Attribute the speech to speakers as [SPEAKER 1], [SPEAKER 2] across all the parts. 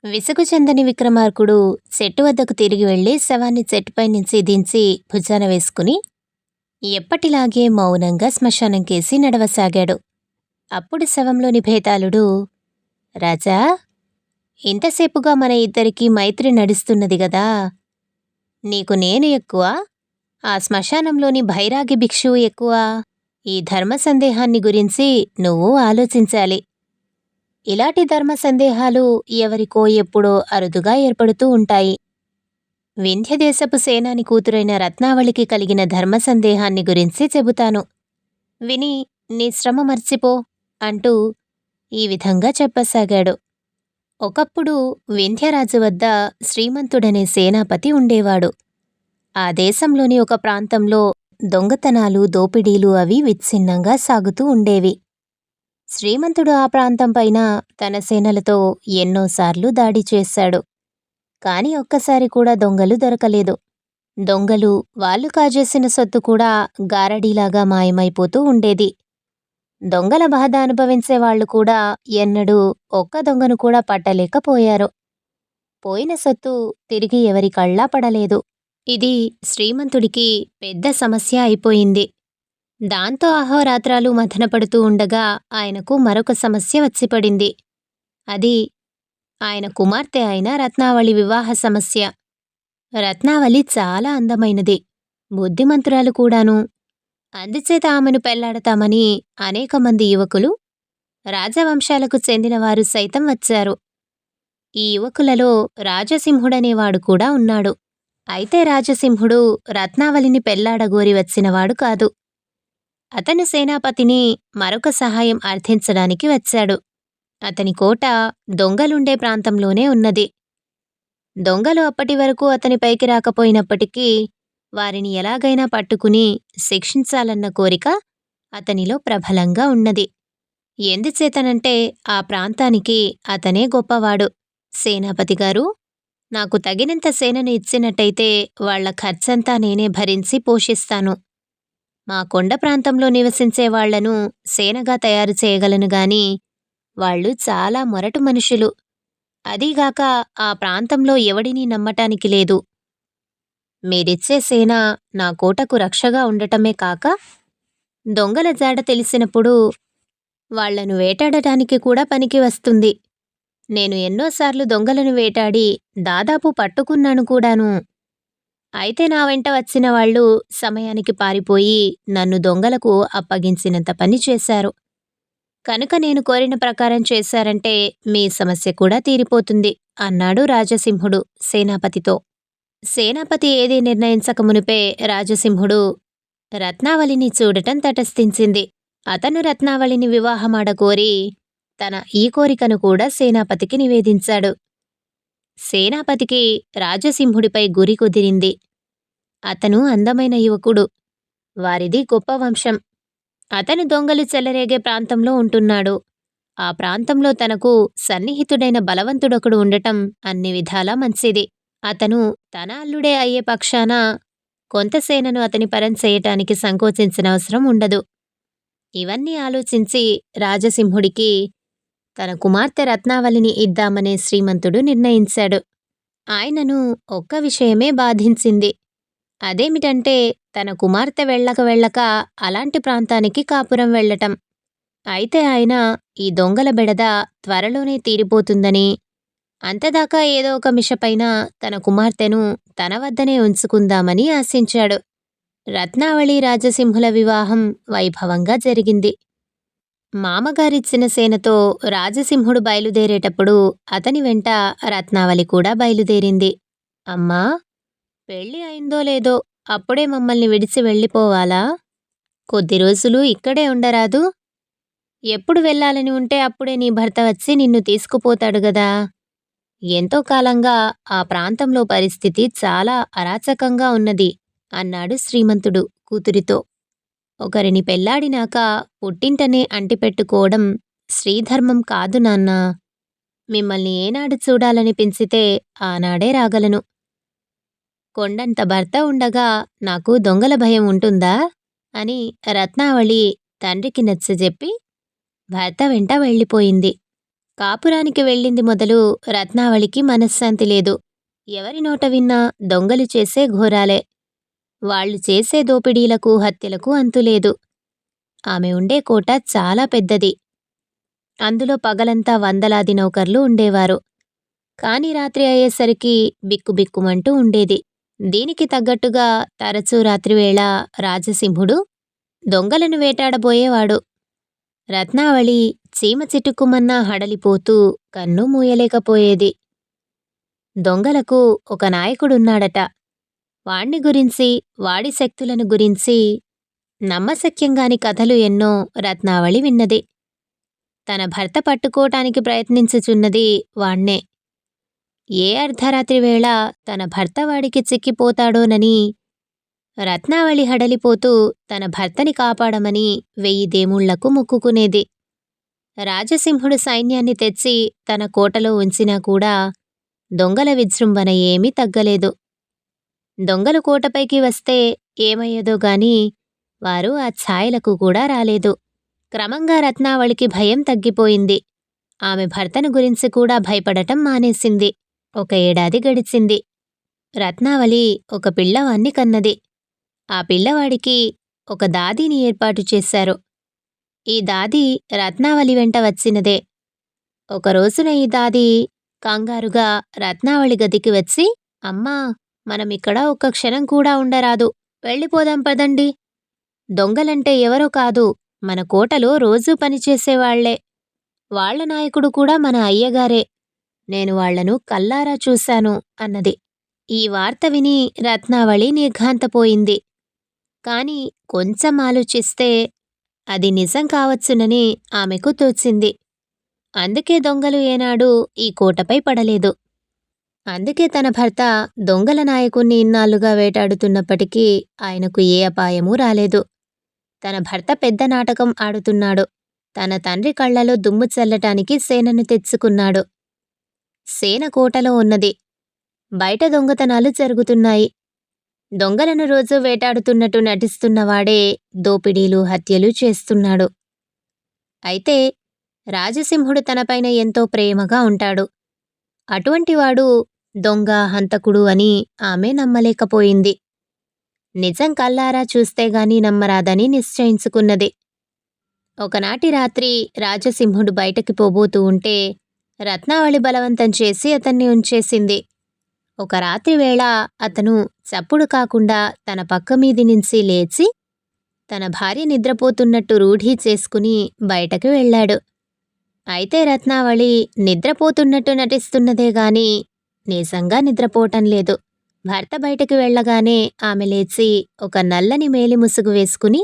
[SPEAKER 1] విసుగు చెందని విక్రమార్కుడు చెట్టు వద్దకు తిరిగి వెళ్లి శవాన్ని చెట్టుపై నుంచి దించి భుజాన వేసుకుని ఎప్పటిలాగే మౌనంగా శ్మశానం కేసి నడవసాగాడు. అప్పుడు శవంలోని భేతాళుడు, రాజా, ఇంతసేపుగా మన ఇద్దరికీ మైత్రి నడుస్తున్నది గదా. నీకు నేను ఎక్కువ, ఆ శ్మశానంలోని భైరాగి భిక్షువు ఎక్కువ? ఈ ధర్మ సందేహాన్ని గురించి నువ్వు ఆలోచించాలి. ఇలాంటి ధర్మ సందేహాలు ఎవరికో ఎప్పుడో అరుదుగా ఏర్పడుతూ ఉంటాయి. వింధ్యదేశపు సేనాని కూతురైన రత్నావళికి కలిగిన ధర్మ సందేహాన్ని గురించి చెబుతాను. విని నీ శ్రమ మర్చిపో అంటూ ఈ విధంగా చెప్పసాగాడు. ఒకప్పుడు వింధ్యరాజు వద్ద శ్రీమంతుడనే సేనాపతి ఉండేవాడు. ఆ దేశంలోని ఒక ప్రాంతంలో దొంగతనాలు, దోపిడీలు అవి విచ్ఛిన్నంగా సాగుతూ ఉండేవి. శ్రీమంతుడు ఆ ప్రాంతంపైన తన సేనలతో ఎన్నోసార్లు దాడి చేశాడు. కాని ఒక్కసారి కూడా దొంగలు దొరకలేదు. దొంగలు వాళ్ళు కాజేసిన సొత్తు కూడా గారడీలాగా మాయమైపోతూ ఉండేది. దొంగల బాధ అనుభవించేవాళ్లు కూడా ఎన్నడూ ఒక్క దొంగను కూడా పట్టలేకపోయారు. పోయిన సొత్తు తిరిగి ఎవరి కళ్ళా పడలేదు. ఇది శ్రీమంతుడికి పెద్ద సమస్య అయిపోయింది. దాంతో అహోరాత్రాలు మథనపడుతూ ఉండగా ఆయనకు మరొక సమస్య వచ్చిపడింది. అది ఆయన కుమార్తె అయిన రత్నావళి వివాహ సమస్య. రత్నావళి చాలా అందమైనది, బుద్ధిమంతురాలు కూడాను. అందుచేత ఆమెను పెళ్లాడతామని అనేక మంది యువకులు, రాజవంశాలకు చెందినవారు సైతం వచ్చారు. ఈ యువకులలో రాజసింహుడనేవాడు కూడా ఉన్నాడు. అయితే రాజసింహుడు రత్నావళిని పెళ్లాడగోరి వచ్చినవాడు కాదు. అతను సేనాపతిని మరొక సహాయం అర్థించడానికి వచ్చాడు. అతని కోట దొంగలుండే ప్రాంతంలోనే ఉన్నది. దొంగలు అప్పటి వరకు అతనిపైకి రాకపోయినప్పటికీ వారిని ఎలాగైనా పట్టుకుని శిక్షించాలన్న కోరిక అతనిలో ప్రబలంగా ఉన్నది. ఎందుచేతనంటే ఆ ప్రాంతానికి అతనే గొప్పవాడు. సేనాపతిగారు, నాకు తగినంత సేనను ఇచ్చినట్టయితే వాళ్ల ఖర్చంతా నేనే భరించి పోషిస్తాను. మా కొండ ప్రాంతంలో నివసించే వాళ్లను సేనగా తయారు చేయగలను గాని వాళ్ళు చాలా మొరటు మనుషులు. అదీగాక ఆ ప్రాంతంలో ఎవడినీ నమ్మటానికి లేదు. మీరిచ్చే సేన నా కోటకు రక్షగా ఉండటమే కాక దొంగల జాడ తెలిసినప్పుడు వాళ్లను వేటాడటానికి కూడా పనికి వస్తుంది. నేను ఎన్నోసార్లు దొంగలను వేటాడి దాదాపు పట్టుకున్నాను కూడాను. అయితే నా వెంట వచ్చిన వాళ్ళు సమయానికి పారిపోయి నన్ను దొంగలకు అప్పగించినంత పని చేశారు. కనుక నేను కోరిన ప్రకారం చేశారంటే మీ సమస్య కూడా తీరిపోతుంది అన్నాడు రాజసింహుడు సేనాపతితో. సేనాపతి ఏదీ నిర్ణయించక మునిపే రాజసింహుడు రత్నావళిని చూడటం తటస్థించింది. అతను రత్నావళిని వివాహమాడకోరి తన ఈ కోరికను కూడా సేనాపతికి నివేదించాడు. సేనాపతికి రాజసింహుడిపై గురి కుదిరింది. అతను అందమైన యువకుడు. వారిది గొప్ప వంశం. అతను దొంగలు చెలరేగే ప్రాంతంలో ఉంటున్నాడు. ఆ ప్రాంతంలో తనకు సన్నిహితుడైన బలవంతుడొకడు ఉండటం అన్ని విధాలా మంచిది. అతను తన అల్లుడే అయ్యే పక్షాన కొంత సేనను అతని పరం చేయటానికి సంకోచించనవసరం ఉండదు. ఇవన్నీ ఆలోచించి రాజసింహుడికి తన కుమార్తె రత్నావళిని ఇద్దామనే శ్రీమంతుడు నిర్ణయించాడు. ఆయనను ఒక్క విషయమే బాధించింది. అదేమిటంటే తన కుమార్తె వెళ్ళక అలాంటి ప్రాంతానికి కాపురం వెళ్ళటం. అయితే ఆయన ఈ దొంగల బెడద త్వరలోనే తీరిపోతుందని, అంతదాకా ఏదో ఒక మిషపైన తన కుమార్తెను తన వద్దనే ఉంచుకుందామని ఆశించాడు. రత్నావళి రాజసింహుల వివాహం వైభవంగా జరిగింది. మామగారిచ్చిన సేనతో రాజసింహుడు బయలుదేరేటప్పుడు అతని వెంట రత్నావళి కూడా బయలుదేరింది. అమ్మా, పెళ్ళి అయిందో లేదో అప్పుడే మమ్మల్ని విడిచి వెళ్ళిపోవాలా? కొద్ది రోజులు ఇక్కడే ఉండరాదు? ఎప్పుడు వెళ్ళాలని ఉంటే అప్పుడే నీ భర్త వచ్చి నిన్ను తీసుకుపోతాడు గదా. ఎంతో కాలంగా ఆ ప్రాంతంలో పరిస్థితి చాలా అరాచకంగా ఉన్నది అన్నాడు శ్రీమంతుడు కూతురితో. ఒకరిని పెళ్లాడినాక పుట్టింటనే అంటిపెట్టుకోవడం శ్రీధర్మం కాదు నాన్నా. మిమ్మల్ని ఏనాడు చూడాలనిపించితే ఆనాడే రాగలను. కొండంత భర్త ఉండగా నాకు దొంగల భయం ఉంటుందా అని రత్నావళి తండ్రికి నచ్చజెప్పి భర్త వెంట వెళ్ళిపోయింది. కాపురానికి వెళ్ళింది మొదలు రత్నావళికి మనశ్శాంతి లేదు. ఎవరి నోట విన్నా దొంగలు చేసే ఘోరాలే. వాళ్ళు చేసే దోపిడీలకు, హత్యలకు అంతులేదు. ఆమె ఉండే కోట చాలా పెద్దది. అందులో పగలంతా వందలాది నౌకర్లు ఉండేవారు. కాని రాత్రి అయ్యేసరికి బిక్కుబిక్కుమంటూ ఉండేది. దీనికి తగ్గట్టుగా తరచూ రాత్రివేళ రాజసింహుడు దొంగలను వేటాడబోయేవాడు. రత్నావళి చీమ చిటుక్కుమన్నా హడలిపోతూ కన్ను మూయలేకపోయేది. దొంగలకు ఒక నాయకుడున్నాడట. వాణ్ణి గురించి, వాడి శక్తులను గురించి నమ్మశక్యంగాని కథలు ఎన్నో రత్నావళి విన్నది. తన భర్త పట్టుకోటానికి ప్రయత్నించుచున్నది వాణ్ణే. ఏ అర్ధరాత్రి వేళ తన భర్త వాడికి చిక్కిపోతాడోనని రత్నావళి హడలిపోతూ తన భర్తని కాపాడమని 1000 దేవుళ్లకు మొక్కుకునేది. రాజసింహుడు సైన్యాన్ని తెచ్చి తన కోటలో ఉంచినా కూడా దొంగల విజృంభణ ఏమీ తగ్గలేదు. దొంగలు కోటపైకి వస్తే ఏమయ్యేదో గాని వారు ఆ ఛాయలకు కూడా రాలేదు. క్రమంగా రత్నావళికి భయం తగ్గిపోయింది. ఆమె భర్తను గురించి కూడా భయపడటం మానేసింది. 1 ఏడాది గడిచింది. రత్నావళి ఒక పిల్లవాణ్ణి కన్నది. ఆ పిల్లవాడికి ఒక దాదీని ఏర్పాటు చేశారు. ఈ దాది రత్నావళి వెంట వచ్చినదే. ఒకరోజున ఈ దాది కంగారుగా రత్నావళి గదికి వచ్చి, అమ్మా, మనమిక్కడ ఒక్క క్షణం కూడా ఉండరాదు. వెళ్ళిపోదాం పదండి. దొంగలంటే ఎవరో కాదు, మన కోటలో రోజూ పనిచేసేవాళ్లే. వాళ్ల నాయకుడు కూడా మన అయ్యగారే. నేను వాళ్లను కల్లారా చూశాను అన్నది. ఈ వార్త విని రత్నావళి నిర్ఘాంతపోయింది. కాని కొంచెం ఆలోచిస్తే అది నిజం కావచ్చునని ఆమెకు తోచింది. అందుకే దొంగలు ఏనాడూ ఈ కోటపై పడలేదు. అందుకే తన భర్త దొంగల నాయకుణ్ణి ఇన్నాళ్లుగా వేటాడుతున్నప్పటికీ ఆయనకు ఏ అపాయమూ రాలేదు. తన భర్త పెద్ద నాటకం ఆడుతున్నాడు. తన తండ్రి కళ్లలో దుమ్ము చల్లటానికి సేనను తెచ్చుకున్నాడు. సేన కోటలో ఉన్నది. బయట దొంగతనాలు జరుగుతున్నాయి. దొంగలను రోజూ వేటాడుతున్నట్టు నటిస్తున్నవాడే దోపిడీలు, హత్యలు చేస్తున్నాడు. అయితే రాజసింహుడు తనపైన ఎంతో ప్రేమగా ఉంటాడు. అటువంటివాడు దొంగ, హంతకుడు అని ఆమె నమ్మలేకపోయింది. నిజం కల్లారా చూస్తేగాని నమ్మరాదని నిశ్చయించుకున్నది. ఒకనాటి రాత్రి రాజసింహుడు బయటకి పోబోతూ ఉంటే రత్నావళి బలవంతం చేసి అతన్ని ఉంచేసింది. ఒక రాత్రి వేళ అతను చప్పుడు కాకుండా తన పక్క మీది నుంచి లేచి తన భార్య నిద్రపోతున్నట్టు రూఢీ చేసుకుని బయటకు వెళ్ళాడు. అయితే రత్నావళి నిద్రపోతున్నట్టు నటిస్తున్నదే గాని నిజంగా నిద్రపోవటం లేదు. భర్త బయటకు వెళ్ళగానే ఆమె లేచి ఒక నల్లని మేలి ముసుగు వేసుకుని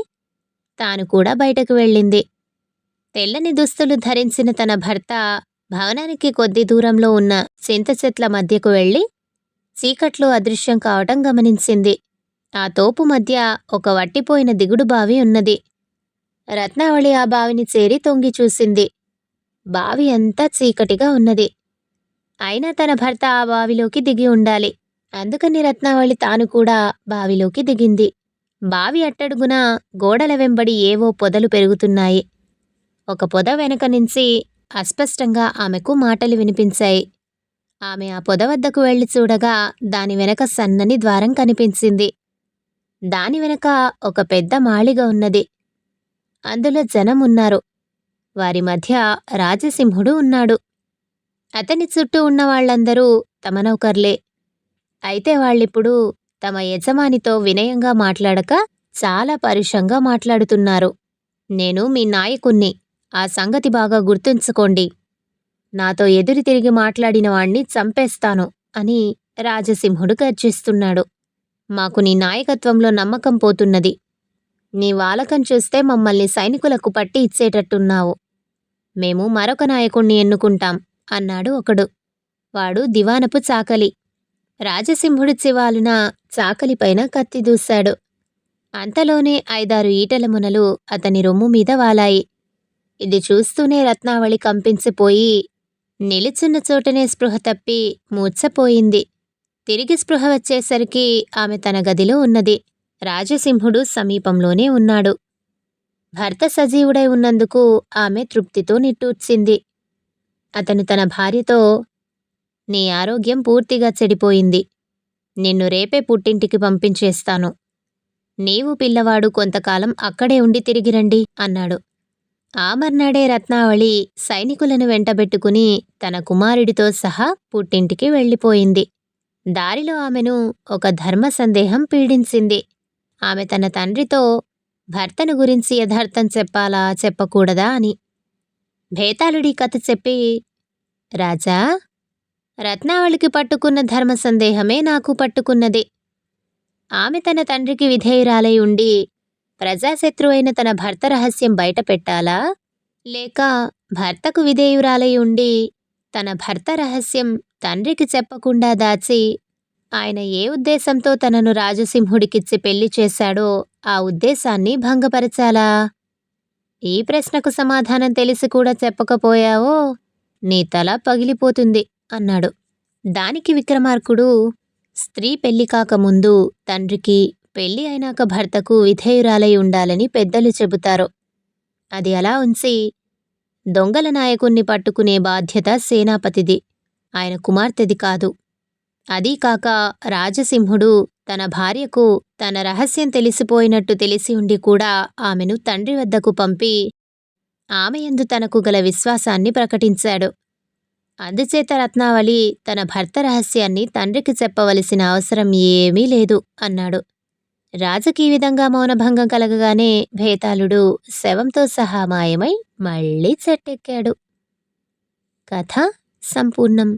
[SPEAKER 1] తాను కూడా బయటకు వెళ్ళింది. తెల్లని దుస్తులు ధరించిన తన భర్త భవనానికి కొద్ది దూరంలో ఉన్న చింత చెట్ల మధ్యకు వెళ్ళి చీకట్లో అదృశ్యం కావటం గమనించింది. ఆ తోపు మధ్య ఒక వట్టిపోయిన దిగుడు బావి ఉన్నది. రత్నావళి ఆ బావిని చేరి తొంగి చూసింది. బావి అంతా చీకటిగా ఉన్నది. అయినా తన భర్త ఆ బావిలోకి దిగి ఉండాలి. అందుకని రత్నావళి తాను కూడా బావిలోకి దిగింది. బావి అట్టడుగున గోడల వెంబడి ఏవో పొదలు పెరుగుతున్నాయి. ఒక పొద వెనక నుంచి అస్పష్టంగా ఆమెకు మాటలు వినిపించాయి. ఆమె ఆ పొద వద్దకు వెళ్లి చూడగా దాని వెనక సన్నని ద్వారం కనిపించింది. దాని వెనక ఒక పెద్ద మాళిగ ఉన్నది. అందులో జనం ఉన్నారు. వారి మధ్య రాజసింహుడు ఉన్నాడు. అతని చుట్టూ ఉన్న వాళ్లందరూ తమ నౌకర్లే. అయితే వాళ్ళిప్పుడు తమ యజమానితో వినయంగా మాట్లాడక చాలా పరుషంగా మాట్లాడుతున్నారు. నేను మీ నాయకుణ్ణి, ఆ సంగతి బాగా గుర్తుంచుకోండి. నాతో ఎదురు తిరిగి మాట్లాడిన వాణ్ణి చంపేస్తాను అని రాజసింహుడు గర్జిస్తున్నాడు. మాకు నీ నాయకత్వంలో నమ్మకం పోతున్నది. నీ వాలకం చూస్తే మమ్మల్ని సైనికులకు పట్టి ఇచ్చేటట్టున్నావు. మేము మరొక నాయకుణ్ణి ఎన్నుకుంటాం అన్నాడు ఒకడు. వాడు దివానపు చాకలి. రాజసింహుడి చివాలున చాకలిపైన కత్తి దూశాడు. అంతలోనే 5-6 ఈటెల మునలు అతని రొమ్ము మీద వాలాయి. ఇది చూస్తూనే రత్నావళి కంపించిపోయి నిలుచున్న చోటనే స్పృహ తప్పి మూర్ఛపోయింది. తిరిగి స్పృహ వచ్చేసరికి ఆమె తన గదిలో ఉన్నది. రాజసింహుడు సమీపంలోనే ఉన్నాడు. భర్త సజీవుడై ఉన్నందుకు ఆమె తృప్తితో నిట్టూర్చింది. అతను తన భార్యతో, నీ ఆరోగ్యం పూర్తిగా చెడిపోయింది. నిన్ను రేపే పుట్టింటికి పంపించేస్తాను. నీవు పిల్లవాడు కొంతకాలం అక్కడే ఉండి తిరిగిరండి అన్నాడు. ఆ మర్నాడే రత్నావళి సైనికులను వెంటబెట్టుకుని తన కుమారుడితో సహా పుట్టింటికి వెళ్ళిపోయింది. దారిలో ఆమెను ఒక ధర్మ సందేహం పీడించింది. ఆమె తన తండ్రితో భర్తను గురించి యథార్థం చెప్పాలా చెప్పకూడదా అని. భేతాళుడి కథ చెప్పి, రాజా, రత్నావళికి పట్టుకున్న ధర్మ సందేహమే నాకు పట్టుకున్నది. ఆమె తన తండ్రికి విధేయురాలై ఉండి ప్రజాశత్రువైన తన భర్త రహస్యం బయట పెట్టాలా, లేక భర్తకు విధేయురాలై ఉండి తన భర్త రహస్యం తండ్రికి చెప్పకుండా దాచి ఆయన ఏ ఉద్దేశంతో తనను రాజసింహుడికిచ్చి పెళ్లి చేశాడో ఆ ఉద్దేశాన్ని భంగపరచాలా? ఈ ప్రశ్నకు సమాధానం తెలిసి కూడా చెప్పకపోయావో నీ తల పగిలిపోతుంది అన్నాడు. దానికి విక్రమార్కుడు, స్త్రీ పెళ్లి కాకముందు తండ్రికి, పెళ్లి అయినాక భర్తకు విధేయురాలై ఉండాలని పెద్దలు చెబుతారు. అది అలా ఉంచి దొంగల నాయకుణ్ణి పట్టుకునే బాధ్యత సేనాపతిది, ఆయన కుమార్తెది కాదు. అదీకాక రాజసింహుడు తన భార్యకు తన రహస్యం తెలిసిపోయినట్టు తెలిసి ఉండి కూడా ఆమెను తండ్రి వద్దకు పంపి ఆమె యందు తనకు గల విశ్వాసాన్ని ప్రకటించాడు. అందుచేత రత్నావళి తన భర్త రహస్యాన్ని తండ్రికి చెప్పవలసిన అవసరం ఏమీ లేదు అన్నాడు. రాజుకి ఈ విధంగా మౌనభంగం కలగగానే భేతాళుడు శవంతో సహా మాయమై మళ్ళీ చెట్టెక్కాడు. కథ సంపూర్ణం.